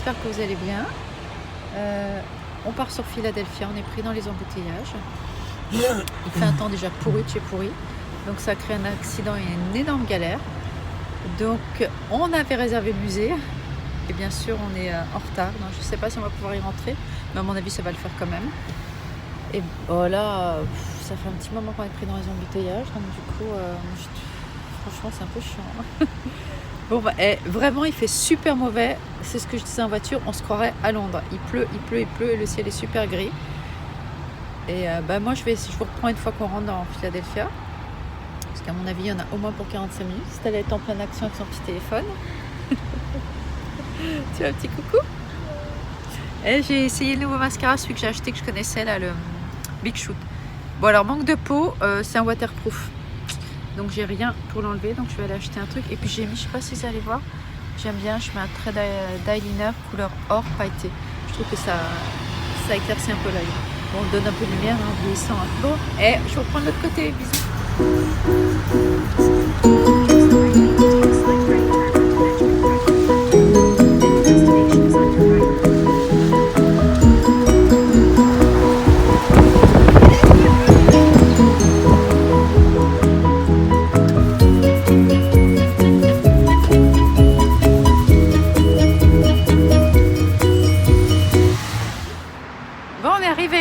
j'espère que vous allez bien. On part sur Philadelphia, on est pris dans les embouteillages. Il fait un temps déjà pourri de chez pourri, donc ça crée un accident et une énorme galère. Donc on avait réservé le musée, et bien sûr on est en retard, donc je ne sais pas si on va pouvoir y rentrer, mais à mon avis ça va le faire quand même. Et voilà, ça fait un petit moment qu'on est pris dans les embouteillages, donc du coup, franchement c'est un peu chiant. Bon, vraiment il fait super mauvais, c'est ce que je disais en voiture, on se croirait à Londres. Il pleut et le ciel est super gris. Et moi je vous reprends une fois qu'on rentre dans Philadelphia, parce qu'à mon avis il y en a au moins pour 45 minutes. C'est allé être en pleine action avec son petit téléphone. Tu vois, un petit coucou. Et j'ai essayé le nouveau mascara, celui que j'ai acheté, que je connaissais là, le Big Shoot. Bon alors manque de peau, c'est un waterproof, donc j'ai rien pour l'enlever, donc je vais aller acheter un truc. Et puis j'ai mis, je sais pas si vous allez voir, j'aime bien, je mets un trait d'eyeliner couleur or pailleté. Je trouve que ça éclaircit un peu l'œil. Bon, on donne un peu de lumière, hein, vieillissant. Hein. Bon, je vais reprendre l'autre côté, bisous.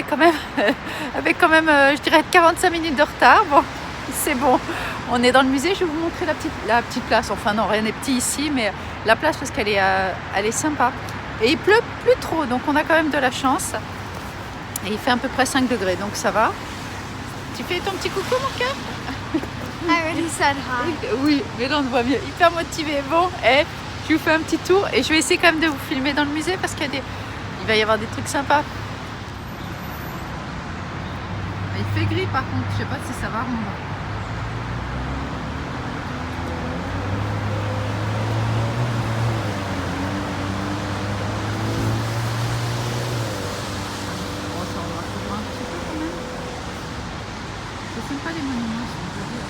Quand même, avec quand même, je dirais 45 minutes de retard. Bon, c'est bon. On est dans le musée. Je vais vous montrer la petite place. Enfin non, rien n'est petit ici, mais la place parce qu'elle est sympa. Et il pleut plus trop, donc on a quand même de la chance. Et il fait à peu près 5 degrés, donc ça va. Tu fais ton petit coucou, mon cœur? I already said hi. Oui, mais là on te voit mieux. Hyper motivé. Bon, je vous fais un petit tour et je vais essayer quand même de vous filmer dans le musée parce qu'il va y avoir des trucs sympas. Il fait gris par contre, je sais pas si ça va rendre. Bon, ça on va toujours un petit peu quand même. C'est sympa les monuments, si on peut dire.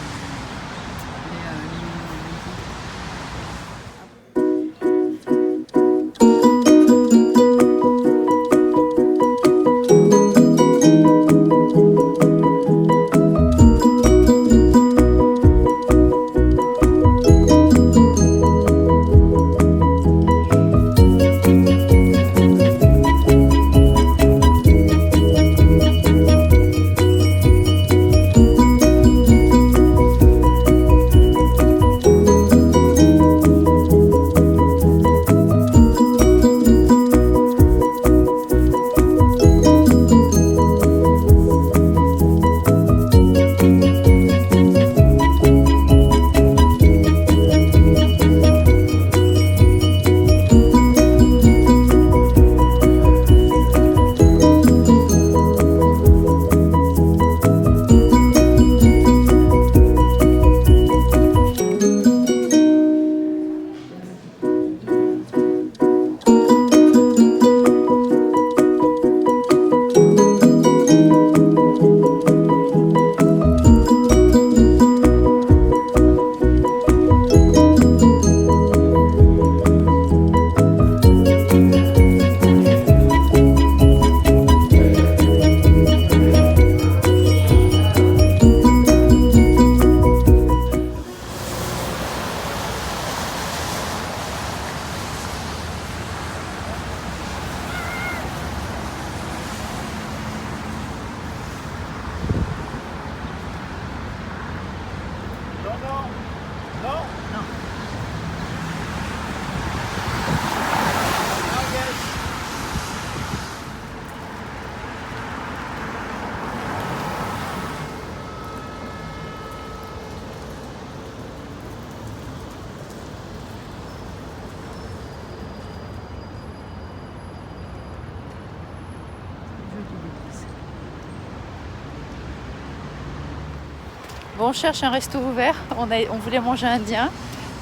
Bon, on cherche un resto ouvert, on voulait manger indien,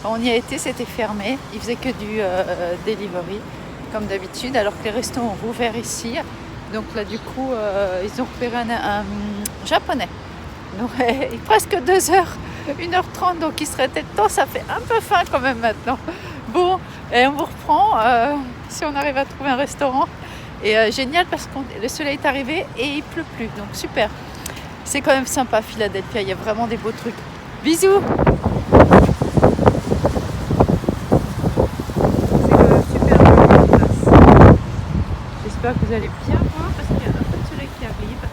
on y a été, c'était fermé, ils faisaient que du delivery comme d'habitude, alors que les restos ont rouvert ici. Donc là du coup ils ont repéré un japonais. Donc presque 2h, 1h30, donc il serait peut-être temps, ça fait un peu faim quand même maintenant. Bon, et on vous reprend, si on arrive à trouver un restaurant. Et génial parce que le soleil est arrivé et il pleut plus. Donc super. C'est quand même sympa Philadelphia, il y a vraiment des beaux trucs. Bisous. C'est quand même super joli la place. J'espère que vous allez bien voir parce qu'il y a un peu de soleil qui arrive.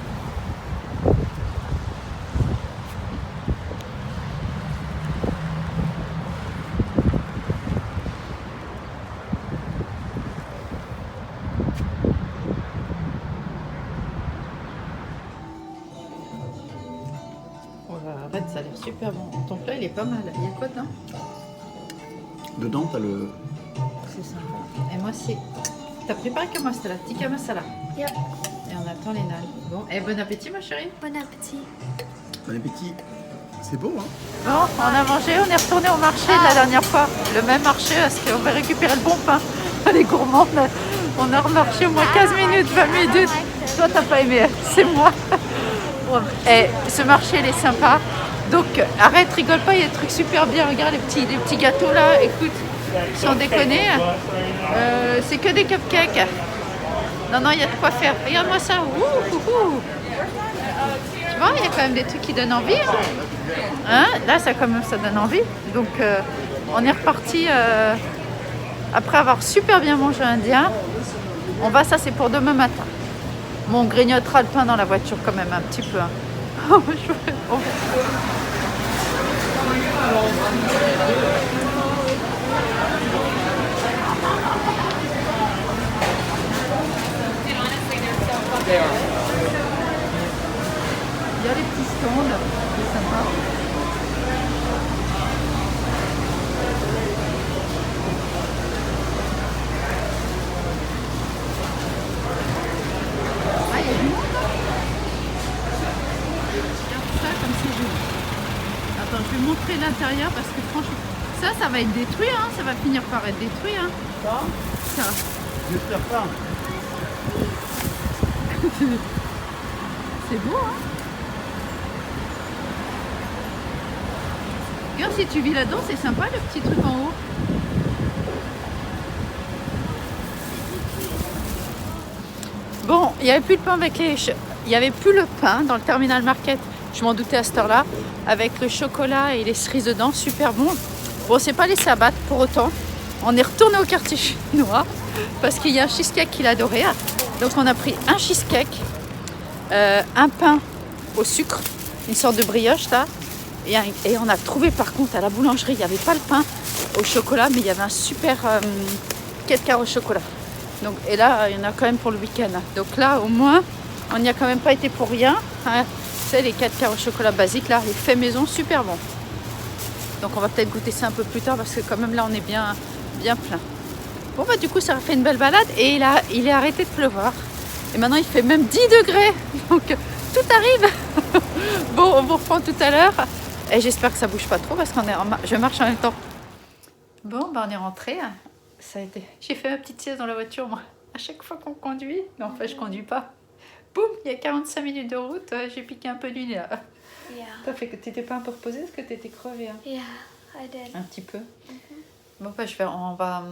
Arrête, ça a l'air super bon. Ton plat, il est pas mal. Il y a quoi dedans? Dedans, t'as le... C'est sympa. Et moi, c'est... T'as préparé comme masala, tikka masala. Yep. Et on attend les naan. Bon, et bon appétit, ma chérie. Bon appétit. Bon appétit. C'est beau, hein? Bon, on a mangé, on est retourné au marché de la dernière fois. Le même marché, parce qu'on va récupérer le bon pain. Les gourmands, on a remarché au moins 15 minutes, 20 minutes. Toi, t'as pas aimé, c'est moi. Et ce marché, il est sympa. Donc, arrête, rigole pas, il y a des trucs super bien. Regarde les petits gâteaux là. Écoute, sans déconner, c'est que des cupcakes. Non, non, il y a de quoi faire. Regarde-moi ça. Ouh, ouh, ouh. Tu vois, il y a quand même des trucs qui donnent envie. Hein, là, ça, quand même, ça donne envie. Donc, on est reparti après avoir super bien mangé indien. On va, ça, c'est pour demain matin. Bon, on grignotera le pain dans la voiture quand même un petit peu. Hein. Il y a les petits stands, c'est sympa. Ah, il y a du monde là. Regarde ça comme c'est joli. Attends, je vais montrer l'intérieur parce que franchement, ça va être détruit, hein. Ça va finir par être détruit, hein. Ça. J'espère pas. C'est beau, hein. Regarde, si tu vis là-dedans, c'est sympa le petit truc en haut. Bon, il n'y avait plus de pain avec les... Il n'y avait plus le pain dans le terminal market. Je m'en doutais à cette heure-là. Avec le chocolat et les cerises dedans, super bon. Bon, on s'est pas laissé abattre pour autant. On est retourné au quartier chinois parce qu'il y a un cheesecake qu'il adorait. Donc on a pris un cheesecake, un pain au sucre, une sorte de brioche là. Et on a trouvé par contre à la boulangerie, il n'y avait pas le pain au chocolat, mais il y avait un super quête au chocolat. Donc, et là, il y en a quand même pour le week-end. Donc là, au moins, on n'y a quand même pas été pour rien. Hein. C'est les 4 quarts au chocolat basiques là, les faits maison, super bon. Donc on va peut-être goûter ça un peu plus tard parce que quand même là, on est bien plein. Bon bah du coup, ça a fait une belle balade et il est arrêté de pleuvoir. Et maintenant, il fait même 10 degrés. Donc tout arrive. Bon, on vous reprend tout à l'heure. Et j'espère que ça bouge pas trop parce qu'on est je marche en même temps. Bon, bah on est rentré. Ça a été. J'ai fait ma petite sieste dans la voiture, moi. À chaque fois qu'on conduit. Non, en fait, je conduis pas. Boum, il y a 45 minutes de route. J'ai piqué un peu du nez là. Yeah. T'as fait que t'étais pas un peu reposée parce que t'étais crevée. Hein. Yeah, I did. Un petit peu. Bon, bah, on va.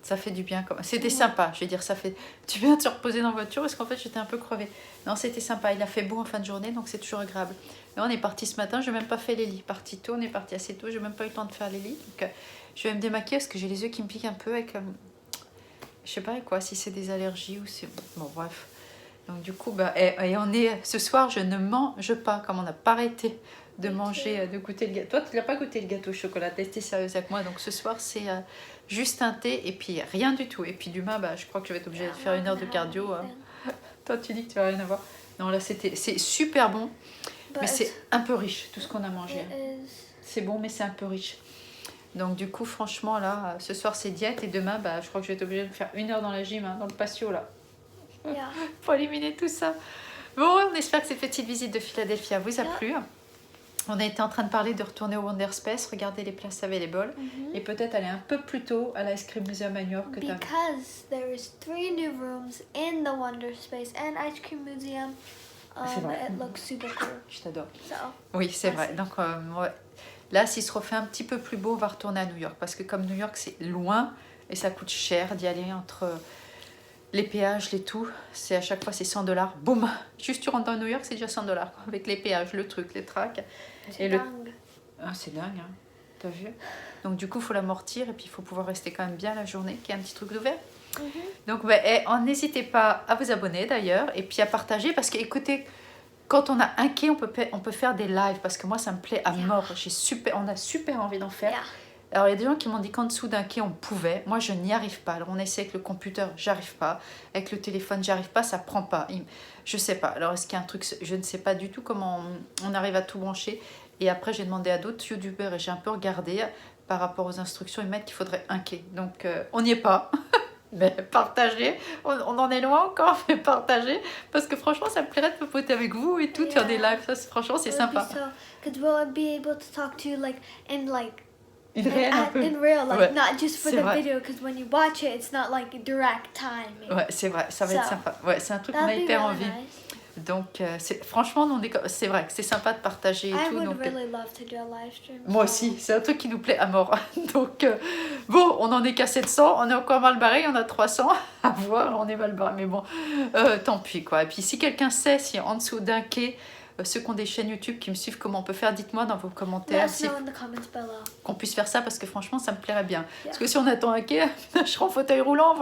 Ça fait du bien. C'était sympa. Je veux dire, ça fait du bien de se reposer dans la voiture parce qu'en fait, j'étais un peu crevée. Non, c'était sympa. Il a fait beau en fin de journée, donc c'est toujours agréable. Là, on est parti ce matin. Je n'ai même pas fait les lits. Parti tôt, on est parti assez tôt. J'ai même pas eu le temps de faire les lits. Donc, je vais me démaquiller parce que j'ai les yeux qui me piquent un peu avec. Je sais pas avec quoi, si c'est des allergies ou c'est. Bon, bref. Donc, du coup, bah, et on est. Ce soir, je ne mange pas, comme on n'a pas arrêté de manger, de goûter le gâteau. Toi, tu n'as pas goûté le gâteau au chocolat. Tu été sérieuse avec moi. Donc, ce soir, c'est juste un thé et puis rien du tout. Et puis, demain, bah, je crois que je vais être obligée de faire 1 heure de cardio. Toi, tu dis que tu n'as rien à voir. Non, là, c'est super bon. Mais c'est un peu riche, tout ce qu'on a mangé. C'est bon, mais c'est un peu riche. Donc du coup, franchement, là, ce soir, c'est diète. Et demain, bah, je crois que je vais être obligée de faire 1 heure dans la gym, hein, dans le patio, là. Yeah. Pour éliminer tout ça. Bon, on espère que cette petite visite de Philadelphia vous a plu. On a été en train de parler de retourner au Wonder Space, regarder les places available. Et peut-être aller un peu plus tôt à l'Ice Cream Museum à New York. Because there is 3 new rooms in the Wonder Space and Ice Cream Museum. C'est vrai. It looks super cool. Je t'adore. So, oui, c'est vrai. Donc, ouais. Là, s'il se refait un petit peu plus beau, on va retourner à New York. Parce que comme New York, c'est loin, Et ça coûte cher d'y aller entre les péages, les tout. C'est à chaque fois, c'est 100 $. Boum! Juste tu rentres dans New York, c'est déjà 100 $. Avec les péages, le truc, les tracts. C'est dingue. Ah, c'est dingue, hein. T'as vu? Donc du coup, il faut l'amortir et puis il faut pouvoir rester quand même bien la journée, qu'il y ait un petit truc d'ouvert. Donc n'hésitez pas à vous abonner d'ailleurs et puis à partager parce que écoutez, quand on a un quai, on peut faire des lives parce que moi ça me plaît à mort. On a super envie d'en faire. Yeah. Alors il y a des gens qui m'ont dit qu'en dessous d'un quai on pouvait. Moi je n'y arrive pas. Alors on essaie avec le computer, j'arrive pas. Avec le téléphone, j'arrive pas, ça prend pas. Je sais pas. Alors est-ce qu'il y a un truc, je ne sais pas du tout comment on arrive à tout brancher. Et après j'ai demandé à d'autres youtubeurs et j'ai un peu regardé par rapport aux instructions, ils mettent qu'il faudrait un quai. Donc on n'y est pas. Mais partagez, on en est loin encore, mais partagez, parce que franchement ça me plairait de papoter avec vous et tout, faire des lives, ça franchement c'est sympa. Because we'll be able to talk to you like in réel un peu. in real, like Ouais, not just for c'est the vrai. video, because when you watch it, it's not like direct timing. Ouais, c'est vrai, ça va être sympa. Ouais, c'est un truc qu'on a That'd be hyper really envie. nice. Donc franchement, c'est vrai que c'est sympa de partager et I tout. would Donc, really love to do a live stream. moi so- aussi, c'est un truc qui nous plaît à mort. Donc bon, on en est qu'à 700, on est encore mal barré, on a 300 à voir, on est mal barré, mais bon, tant pis quoi. Et puis si quelqu'un sait, si en dessous d'un quai, ceux qui ont des chaînes YouTube qui me suivent, comment on peut faire, dites-moi dans vos Let commentaires us si know in the comments below. qu'on puisse faire ça parce que franchement ça me plairait bien. Yeah. Parce que si on attend un quai, je serai en fauteuil roulant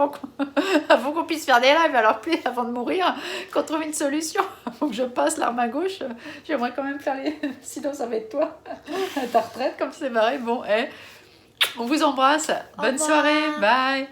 avant qu'on puisse faire des lives. Alors puis avant de mourir, qu'on trouve une solution. Faut que je passe l'arme à gauche. J'aimerais quand même faire les... Sinon ça va être toi. Ta retraite comme c'est barré. Bon, on vous embrasse. Bonne revoir. soirée. Bye.